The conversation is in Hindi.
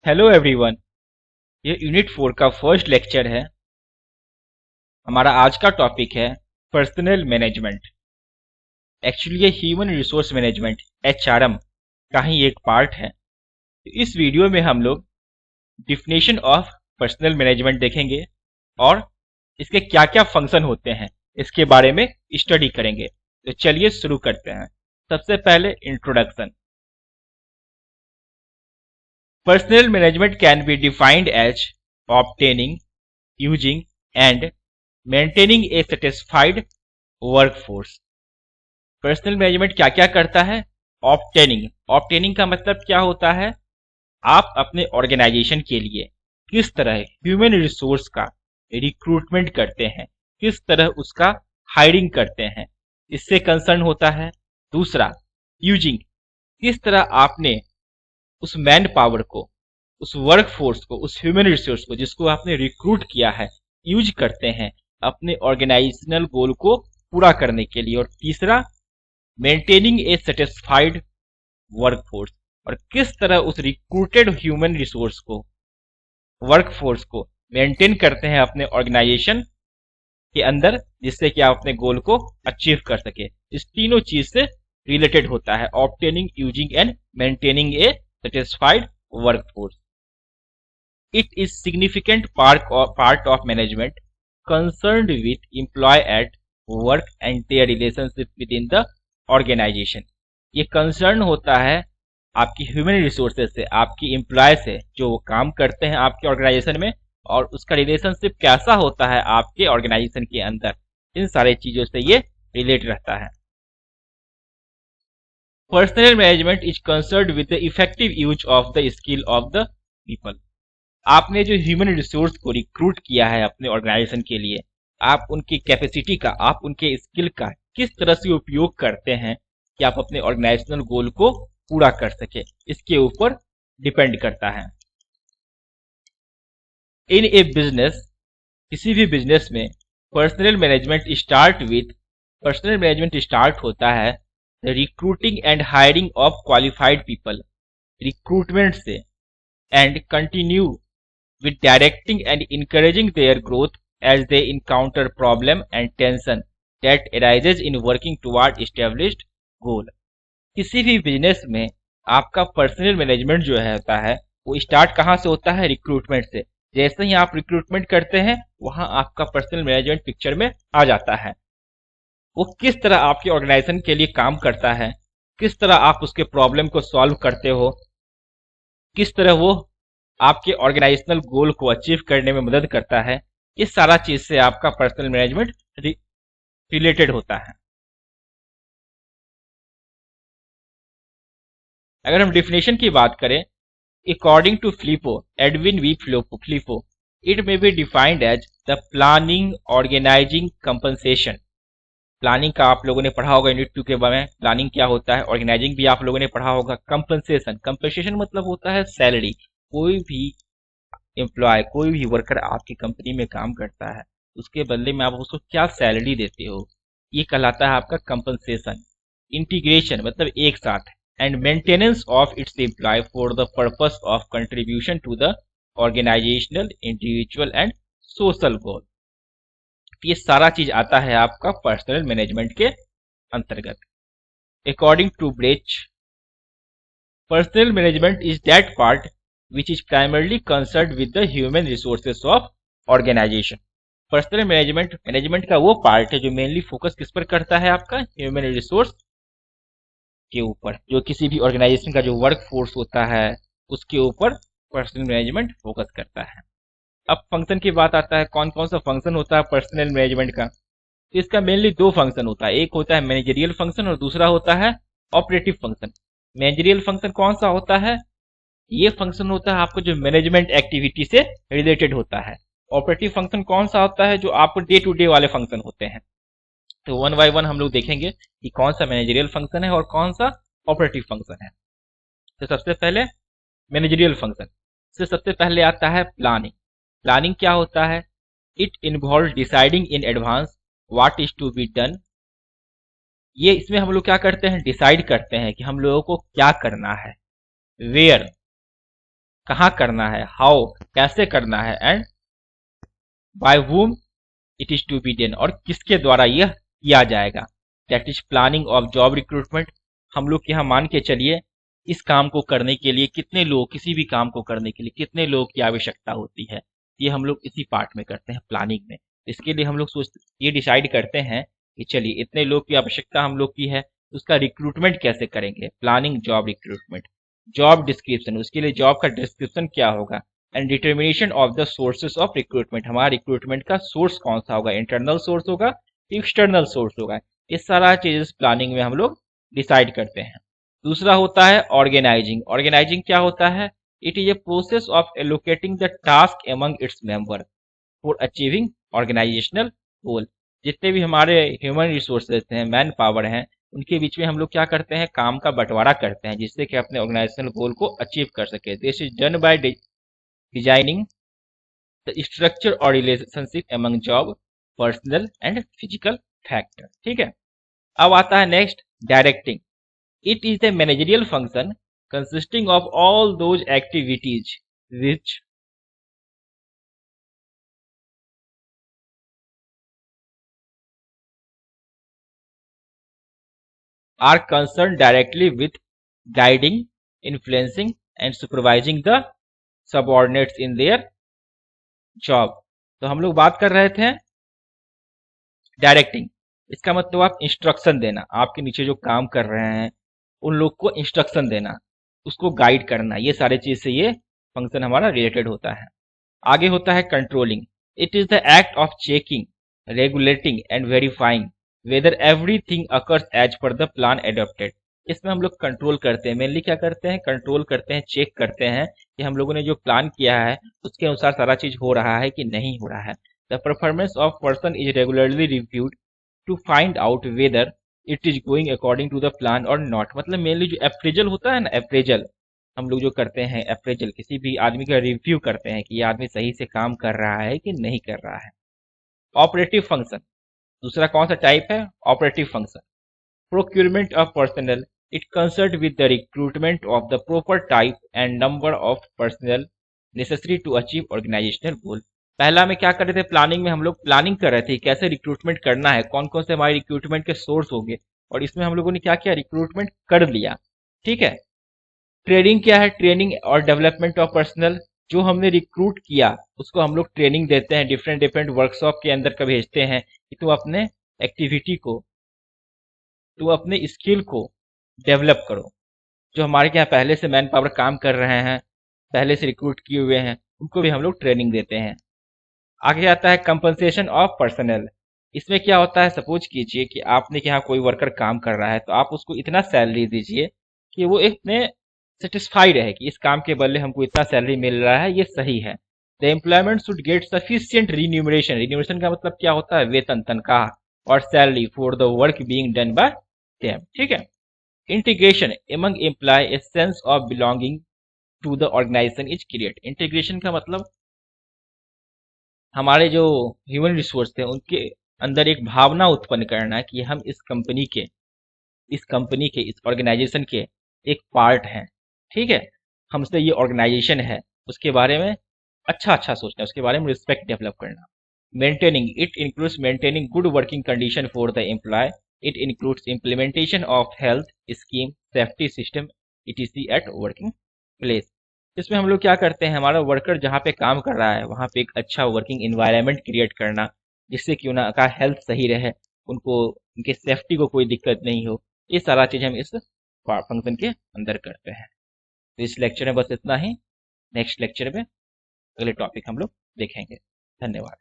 Hello everyone. ये यूनिट 4 का फर्स्ट लेक्चर है। हमारा आज का टॉपिक है पर्सनल मैनेजमेंट। एक्चुअली ये ह्यूमन रिसोर्स मैनेजमेंट HRM का ही एक पार्ट है। तो इस वीडियो में हम लोग डिफिनेशन ऑफ पर्सनल मैनेजमेंट देखेंगे और इसके क्या क्या फंक्शन होते हैं इसके बारे में स्टडी करेंगे। तो चलिए शुरू करते हैं। सबसे पहले introduction. Personal management can be defined as obtaining, using and maintaining a satisfied workforce. Personal management क्या क्या करता है? ऑब्टेनिंग का मतलब क्या होता है? आप अपने ऑर्गेनाइजेशन के लिए किस तरह ह्यूमन रिसोर्स का रिक्रूटमेंट करते हैं, किस तरह उसका हायरिंग करते हैं, इससे कंसर्न होता है। दूसरा, यूजिंग, किस तरह आपने उस मैन पावर को, उस वर्क फोर्स को, उस ह्यूमन रिसोर्स को जिसको आपने रिक्रूट किया है, यूज करते हैं अपने ऑर्गेनाइजेशनल गोल को पूरा करने के लिए। और तीसरा, मेंटेनिंग ए सेटिस्फाइड वर्क फोर्स, और किस तरह उस रिक्रूटेड ह्यूमन रिसोर्स को, वर्क फोर्स को मेंटेन करते हैं अपने ऑर्गेनाइजेशन के अंदर, जिससे कि आप अपने गोल को अचीव कर सके। इस तीनों चीज से रिलेटेड होता है obtaining, using and maintaining A satisfied workforce. It is significant part of management concerned with employee at work and their relationship within the organization. ये कंसर्न होता है आपकी ह्यूमन रिसोर्सेज से, आपकी एम्प्लॉय से जो काम करते हैं आपके ऑर्गेनाइजेशन में, और उसका रिलेशनशिप कैसा होता है आपके ऑर्गेनाइजेशन के अंदर। इन सारे चीजों से ये रिलेट रहता है। Personal management is concerned with the effective use of the skill of the people. आपने जो ह्यूमन रिसोर्स को रिक्रूट किया है अपने ऑर्गेनाइजेशन के लिए, आप उनकी कैपेसिटी का, आप उनके स्किल का किस तरह से उपयोग करते हैं कि आप अपने ऑर्गेनाइजेशनल गोल को पूरा कर सके, इसके ऊपर डिपेंड करता है। इन ए बिजनेस, किसी भी बिजनेस में पर्सनल मैनेजमेंट स्टार्ट होता है recruiting and hiring of qualified people, recruitment से, and continue with directing and encouraging their growth as they encounter problem and tension that arises in working toward established goal. किसी भी बिजनेस में आपका पर्सनल मैनेजमेंट जो है होता है वो स्टार्ट कहाँ से होता है? रिक्रूटमेंट से। जैसे ही आप रिक्रूटमेंट करते हैं वहां आपका पर्सनल मैनेजमेंट पिक्चर में आ जाता है। वो किस तरह आपके ऑर्गेनाइजेशन के लिए काम करता है, किस तरह आप उसके प्रॉब्लम को सॉल्व करते हो, किस तरह वो आपके ऑर्गेनाइजेशनल गोल को अचीव करने में मदद करता है, इस सारा चीज से आपका पर्सनल मैनेजमेंट रिलेटेड होता है। अगर हम डिफिनेशन की बात करें, according to Edwin B Flippo, it may be defined as the planning, organising, compensation. Planning का आप लोगों ने पढ़ा होगा यूनिट 2 के बारे में, प्लानिंग क्या होता है। ऑर्गेनाइजिंग भी आप लोगों ने पढ़ा होगा। कंपनसेशन मतलब होता है सैलरी। कोई भी एम्प्लॉय, कोई भी वर्कर आपकी कंपनी में काम करता है, उसके बदले में आप उसको क्या सैलरी देते हो, ये कहलाता है आपका कंपनसेशन। इंटीग्रेशन मतलब एक साथ, and maintenance of its employ for the purpose of contribution to the organisational, individual and social goal. ये सारा चीज आता है आपका पर्सनल मैनेजमेंट के अंतर्गत। According to Brech, personal management is that part which is primarily concerned with the human resources of organisation. Personal management का वो पार्ट है जो मेनली फोकस किस पर करता है? आपका ह्यूमन रिसोर्स के ऊपर। जो किसी भी ऑर्गेनाइजेशन का जो वर्क फोर्स होता है उसके ऊपर पर्सनल मैनेजमेंट फोकस करता है। अब फंक्शन की बात आता है, कौन कौन सा फंक्शन होता है पर्सनल मैनेजमेंट का। तो इसका मेनली दो फंक्शन होता है, एक होता है मैनेजरियल फंक्शन और दूसरा होता है ऑपरेटिव फंक्शन। मैनेजरियल फंक्शन कौन सा होता है? ये फंक्शन होता है आपको जो मैनेजमेंट एक्टिविटी से रिलेटेड होता है। ऑपरेटिव फंक्शन कौन सा होता है? जो आपको डे टू डे वाले फंक्शन होते हैं। तो वन बाय वन हम लोग देखेंगे कि कौन सा मैनेजरियल फंक्शन है और कौन सा ऑपरेटिव फंक्शन है। तो सबसे पहले मैनेजरियल फंक्शन से सबसे पहले आता है प्लानिंग। प्लानिंग क्या होता है? It involve deciding in advance what is to be done. ये इसमें हम लोग क्या करते हैं? डिसाइड करते हैं कि हम लोगों को क्या करना है। वेयर, कहाँ करना है, हाउ कैसे करना है, and by whom it is to be done और किसके द्वारा यह किया जाएगा। That is planning of job recruitment. हम लोग यहाँ मान के चलिए इस काम को करने के लिए कितने लोग, किसी भी काम को करने के लिए कितने लोग की आवश्यकता होती है, ये हम लोग इसी पार्ट में करते हैं प्लानिंग में। इसके लिए हम लोग ये डिसाइड करते हैं कि चलिए इतने लोग की आवश्यकता हम लोग की है, उसका रिक्रूटमेंट कैसे करेंगे, planning job recruitment. Job description, उसके लिए जॉब का डिस्क्रिप्शन क्या होगा, and determination of the sources of recruitment, हमारा रिक्रूटमेंट का सोर्स कौन सा होगा, इंटरनल सोर्स होगा, एक्सटर्नल सोर्स होगा। इस सारा चीजेस प्लानिंग में हम लोग डिसाइड करते हैं। दूसरा होता है ऑर्गेनाइजिंग। ऑर्गेनाइजिंग क्या होता है, it is a process of allocating the task among its member for achieving organisational goal. जितने भी हमारे ह्यूमन रिसोर्सेज हैं, मैन पावर हैं, उनके बीच में हम लोग क्या करते हैं, काम का बंटवारा करते हैं जिससे कि अपने ऑर्गेनाइजेशनल गोल को अचीव कर सके। This is done by designing the structure और relationship among job, personnel and physical factor. ठीक है, अब आता है next directing. It is a managerial function consisting of all those activities which are concerned directly with guiding, influencing and supervising the subordinates in their job। तो हम लोग बात कर रहे थे डायरेक्टिंग। इसका मतलब आप इंस्ट्रक्शन देना, आपके नीचे जो काम कर रहे हैं उन लोग को इंस्ट्रक्शन देना, उसको गाइड करना, ये सारे चीज से ये फंक्शन हमारा रिलेटेड होता है। आगे होता है controlling. It is the act of checking, regulating and verifying whether everything occurs as per the plan adopted. इसमें हम लोग कंट्रोल करते हैं, मेनली क्या करते हैं, कंट्रोल करते हैं, चेक करते हैं कि हम लोगों ने जो प्लान किया है उसके अनुसार सारा चीज हो रहा है कि नहीं हो रहा है। The performance of person is regularly reviewed to find out whether it is going according to the plan और नॉट। मतलब मेनली जो अप्रेजल होता है ना, अप्रेजल हम लोग जो करते हैं, अप्रेजल किसी भी आदमी का रिव्यू करते हैं कि ये आदमी सही से काम कर रहा है कि नहीं कर रहा है। ऑपरेटिव फंक्शन, दूसरा कौन सा टाइप है, operative function. Procurement of personnel, it concerned with the recruitment of the proper type and number of personnel necessary to achieve organisational goal. पहला में क्या कर रहे थे, प्लानिंग में हम लोग प्लानिंग कर रहे थे कैसे रिक्रूटमेंट करना है, कौन कौन से हमारे रिक्रूटमेंट के सोर्स होंगे, और इसमें हम लोगों ने क्या किया, रिक्रूटमेंट कर लिया। ठीक है, ट्रेनिंग क्या है, ट्रेनिंग और डेवलपमेंट ऑफ पर्सनल। जो हमने रिक्रूट किया उसको हम लोग ट्रेनिंग देते हैं, डिफरेंट डिफरेंट वर्कशॉप के अंदर का भेजते हैं कि तुम अपने एक्टिविटी को, तुम अपने स्किल को डेवलप करो। जो हमारे यहाँ पहले से मैन पावर काम कर रहे हैं, पहले से रिक्रूट किए हुए हैं, उनको भी हम लोग ट्रेनिंग देते हैं। आगे आता है कंपनसेशन ऑफ पर्सनल। इसमें क्या होता है, सपोज कीजिए कि आपने यहाँ कोई वर्कर काम कर रहा है तो आप उसको इतना सैलरी दीजिए कि वो इतने सेटिस्फाइड है कि इस काम के बदले हमको इतना सैलरी मिल रहा है, ये सही है। The employment should get sufficient remuneration. Remuneration का मतलब क्या होता है, वेतन, तनख्वाह और salary for the work being done by them. ठीक है, integration among employ, a sense of belonging to the organisation is create. Integration का मतलब हमारे जो ह्यूमन रिसोर्स थे उनके अंदर एक भावना उत्पन्न करना है कि हम इस कंपनी के, इस ऑर्गेनाइजेशन के एक पार्ट हैं। ठीक है, हमसे ये ऑर्गेनाइजेशन है, उसके बारे में अच्छा अच्छा सोचना, उसके बारे में रिस्पेक्ट डेवलप करना। Maintaining, it includes maintaining good working condition for the employ. It includes implementation of health scheme, safety system etc at working place. इसमें हम लोग क्या करते हैं, हमारा वर्कर जहाँ पे काम कर रहा है वहाँ पे एक अच्छा वर्किंग इन्वायरमेंट क्रिएट करना जिससे कि उनका हेल्थ सही रहे, उनको उनके सेफ्टी को कोई दिक्कत नहीं हो। ये सारा चीज हम इस फंक्शन के अंदर करते हैं। तो इस लेक्चर में बस इतना ही। नेक्स्ट लेक्चर में अगले टॉपिक हम लोग देखेंगे। धन्यवाद।